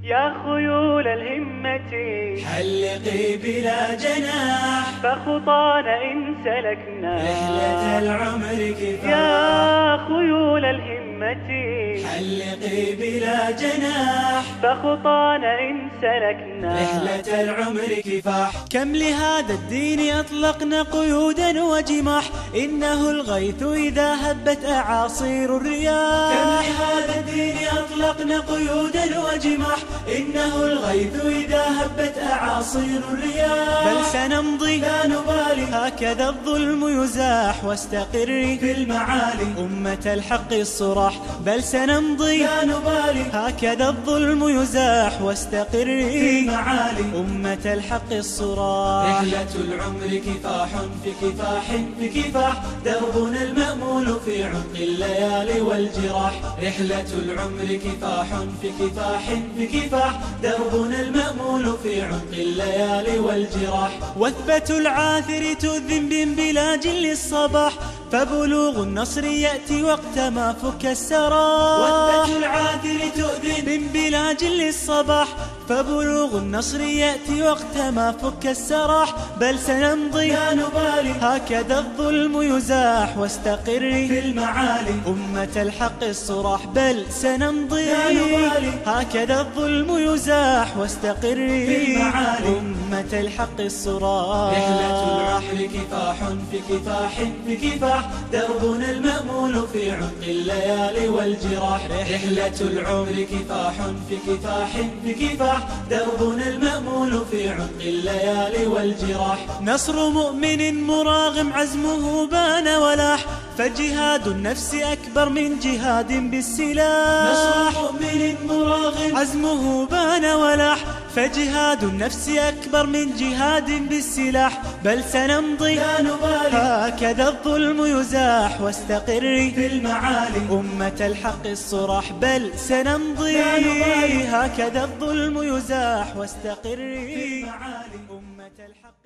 يا خيول الهمة حلقي بلا جناح، فخطانا إن سلكنا رحلة العمر كفاح. يا خيول الهمة حلقي بلا جناح، فخطانا إن سلكنا رحلة العمر كفاح. كم لهذا الدين أطلقنا قيودا وجماح، إنه الغيث إذا هبت أعاصير الرياح. كم لهذا الدين أطلقنا قيودا وجماح، إنه الغيث إذا هبت أعاصير الرياح. بل سنمضي لا نبالي، هكذا الظلم يزاح، واستقري في المعالي أمة الحق الصراح. بل سنمضي لا نبالي، هكذا الظلم يزاح، واستقري في المعالي أمة الحق الصراح. رحلة العمر كفاح في كفاح في كفاح، دربنا المأمول في عمق الليالي والجراح. رحلة العمر كفاح في كفاح في كفاح، دربنا المأمول في عمق الليالي والجراح. وثبة العاثر تؤذن بلا جل الصباح، فبلوغ النصر يأتي وقت ما فك السراح. وثبة العاثر تؤذن بلا جل الصباح، فبلوغ النصر يأتي وقت ما فك السراح. بل سنمضي لا نبالي، هكذا الظلم يزاح، واستقري في المعالي أمة الحق الصراح. بل سنمضي لا نبالي، هكذا الظلم يزاح، واستقري في المعالي أمة الحق الصراح. رحلة العمر كفاح في كفاح في كفاح، دربنا المأمول في عمق الليالي والجراح. رحلة العمر كفاح في كفاح في كفاح، دربنا المأمول في عمق الليالي والجراح. نصر مؤمن مراغم عزمه بان ولاح، فجهاد النفس أكبر من جهاد بالسلاح. نصر مؤمن مراغم عزمه بان ولاح، فجهاد النفس أكبر من جهاد بالسلاح. بل سنمضي لا نبالي، هكذا الظلم يزاح، واستقري في المعالي أمة الحق الصراح. بل سنمضي لا نبالي، هكذا الظلم يزاح، واستقري في المعالي أمة الحق.